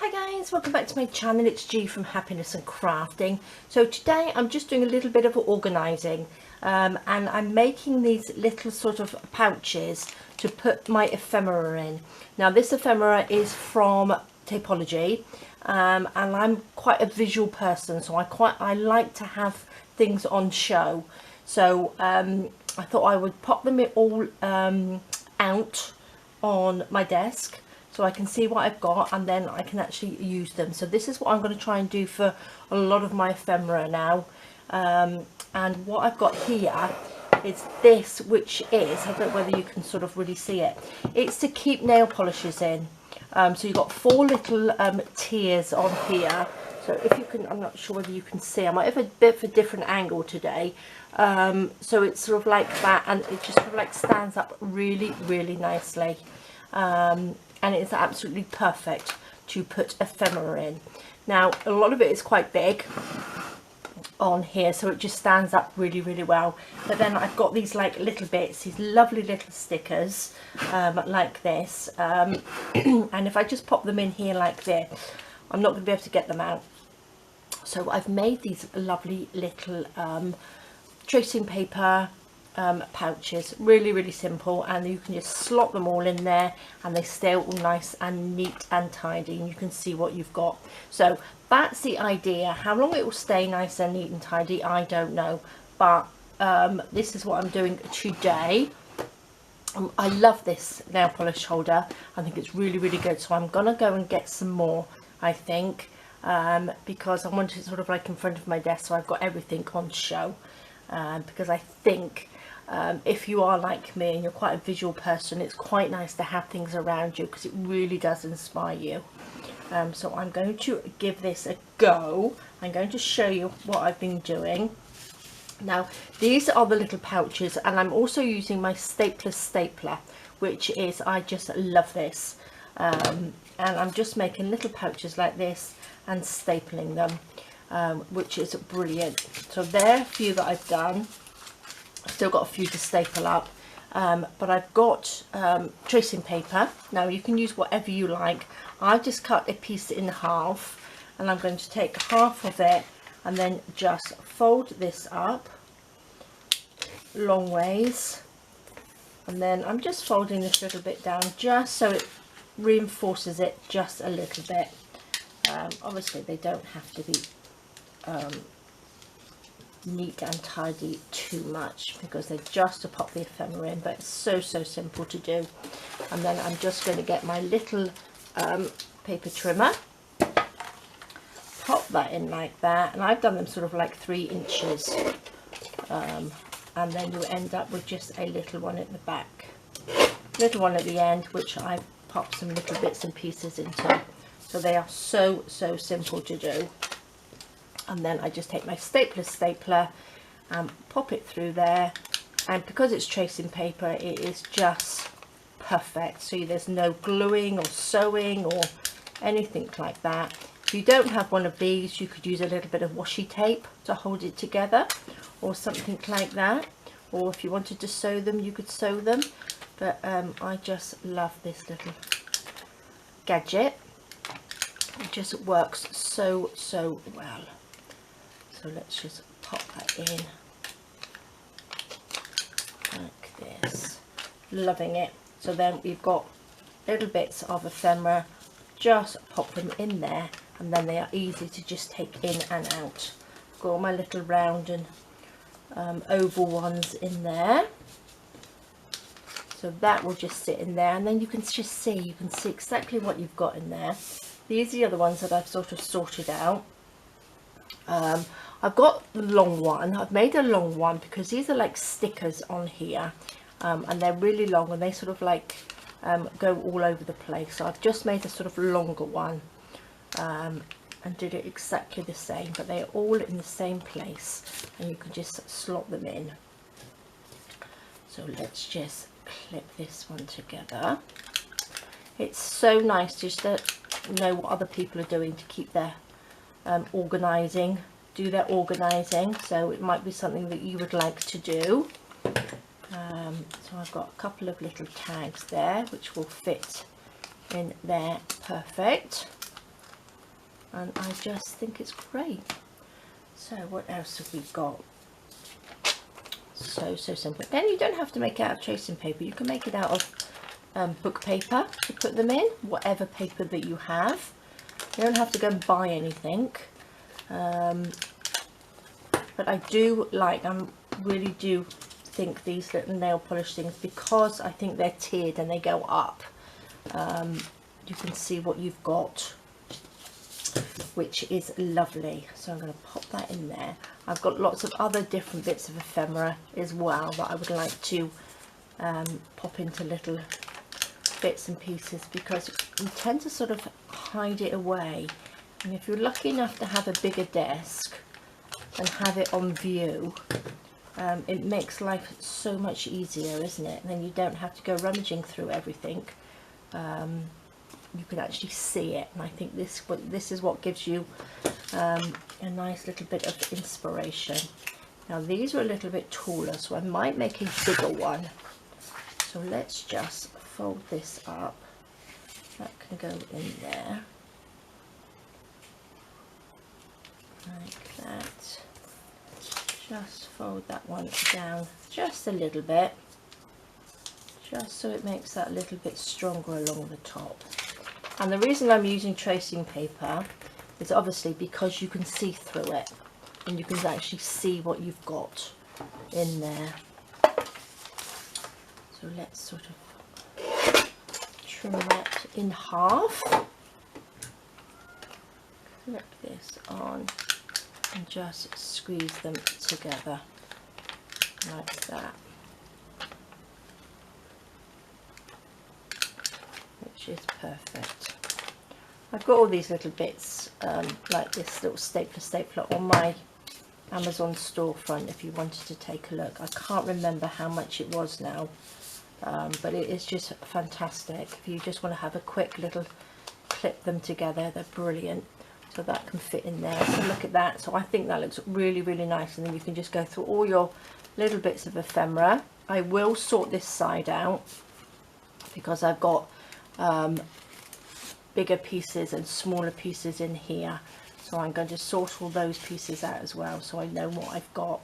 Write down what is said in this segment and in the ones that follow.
Hi guys, welcome back to my channel. It's G from Happiness and Crafting. So today I'm just doing a little bit of organising and I'm making these little sort of pouches to put my ephemera in. Now this ephemera is from Taperlogy and I'm quite a visual person, so I like to have things on show. So I thought I would pop them all out on my desk so I can see what I've got, and then I can actually use them. So this is what I'm going to try and do for a lot of my ephemera now. And what I've got here is this, which is, I don't know whether you can sort of really see it, it's to keep nail polishes in. So you've got 4 little tiers on here. So if you can, I'm not sure whether you can see, I might have a bit of a different angle today. So it's sort of like that, and it just sort of like stands up really nicely. And it's absolutely perfect to put ephemera in. Now a lot of it is quite big on here, so it just stands up really well. But then I've got these like little bits, these lovely little stickers like this, and if I just pop them in here like this, I'm not going to be able to get them out. So I've made these lovely little tracing paper pouches, really simple, and you can just slot them all in there and they stay all nice and neat and tidy, and you can see what you've got. So that's the idea. How long it will stay nice and neat and tidy, I don't know, but this is what I'm doing today. I love this nail polish holder. I think it's really good, so I'm gonna go and get some more, I think, because I want it sort of like in front of my desk so I've got everything on show, because I think if you are like me and you're quite a visual person, it's quite nice to have things around you because it really does inspire you. So I'm going to give this a go. I'm going to show you what I've been doing. Now these are the little pouches, and I'm also using my stapler, which is, I just love this, and I'm just making little pouches like this and stapling them, which is brilliant. So there are a few that I've done. I've still got a few to staple up, but I've got tracing paper. Now you can use whatever you like. I've just cut a piece in half, and I'm going to take half of it and then just fold this up long ways, and then I'm just folding this little bit down just so it reinforces it just a little bit. Obviously they don't have to be neat and tidy too much because they're just to pop the ephemera in, but it's so simple to do. And then I'm just going to get my little paper trimmer, pop that in like that, and I've done them sort of like 3 inches, and then you end up with just a little one at the back, little one at the end, which I've popped some little bits and pieces into. So they are so simple to do. And then I just take my stapler and pop it through there, and because it's tracing paper, it is just perfect. So there's no gluing or sewing or anything like that. If you don't have one of these, you could use a little bit of washi tape to hold it together or something like that, or if you wanted to sew them, you could sew them. But I just love this little gadget. It just works so well. So let's just pop that in like this. Loving it. So then we've got little bits of ephemera, just pop them in there, and then they are easy to just take in and out. Got all my little round and oval ones in there. So that will just sit in there, and then you can just see, you can see exactly what you've got in there. These are the other ones that I've sort of sorted out. I've got the long one. I've made a long one because these are like stickers on here, and they're really long, and they sort of like go all over the place. So I've just made a sort of longer one, and did it exactly the same, but they're all in the same place, and you can just slot them in. So let's just clip this one together. It's so nice just to know what other people are doing to keep their do their organising, so it might be something that you would like to do. So I've got a couple of little tags there which will fit in there perfect. and I just think it's great. So what else have we got? So simple. Again, you don't have to make it out of tracing paper. You can make it out of book paper to put them in, whatever paper that you have. You don't have to go and buy anything. But I do like, I really do think these little nail polish things, because I think they're tiered and they go up. You can see what you've got, which is lovely. So I'm going to pop that in there. I've got lots of other different bits of ephemera as well that I would like to pop into little bits and pieces, because you tend to sort of hide it away. And if you're lucky enough to have a bigger desk and have it on view, it makes life so much easier, isn't it? And then you don't have to go rummaging through everything. You can actually see it, and I think this is what gives you a nice little bit of inspiration. Now these are a little bit taller, so I might make a bigger one. So let's just fold this up. That can go in there like that. Just fold that one down just a little bit, just so it makes that a little bit stronger along the top. And the reason I'm using tracing paper is obviously because you can see through it and you can actually see what you've got in there. So let's sort of trim that in half. Clip this on and just squeeze them together like that, which is perfect. I've got all these little bits like this little stapler on my Amazon storefront if you wanted to take a look. I can't remember how much it was now, but it is just fantastic. If you just want to have a quick little clip them together, they're brilliant. So that can fit in there. So look at that. So I think that looks really, really nice. And then you can just go through all your little bits of ephemera. I will sort this side out because I've got bigger pieces and smaller pieces in here. So I'm going to sort all those pieces out as well, so I know what I've got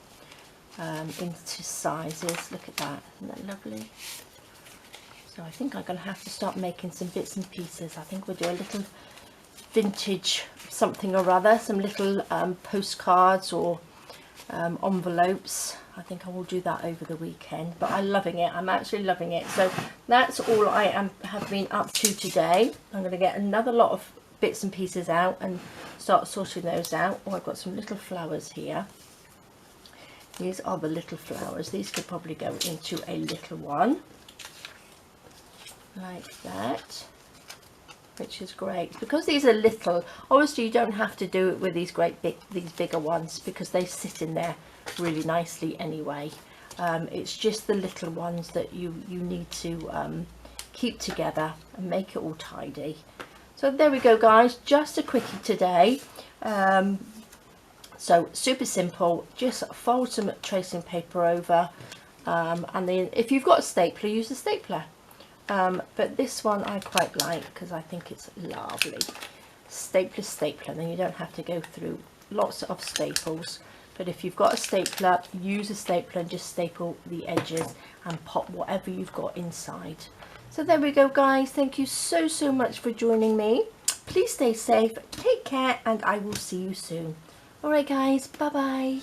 into sizes. Look at that. Isn't that lovely? So I think I'm going to have to start making some bits and pieces. I think we'll do a little vintage something or other, some little postcards or envelopes. I think I will do that over the weekend, but I'm loving it. I'm actually loving it. So that's all I have been up to today. I'm going to get another lot of bits and pieces out and start sorting those out. Oh, I've got some little flowers here. These are the little flowers. These could probably go into a little one like that, which is great because these are little. Obviously you don't have to do it with these these bigger ones because they sit in there really nicely anyway. It's just the little ones that you need to keep together and make it all tidy. So there we go, guys, just a quickie today. So super simple, just fold some tracing paper over, and then if you've got a stapler, use a stapler. But this one I quite like because I think it's lovely. Stapler, then you don't have to go through lots of staples. But if you've got a stapler, use a stapler and just staple the edges and pop whatever you've got inside. So there we go, guys. Thank you so much for joining me. Please stay safe, take care, and I will see you soon. Alright guys, bye bye.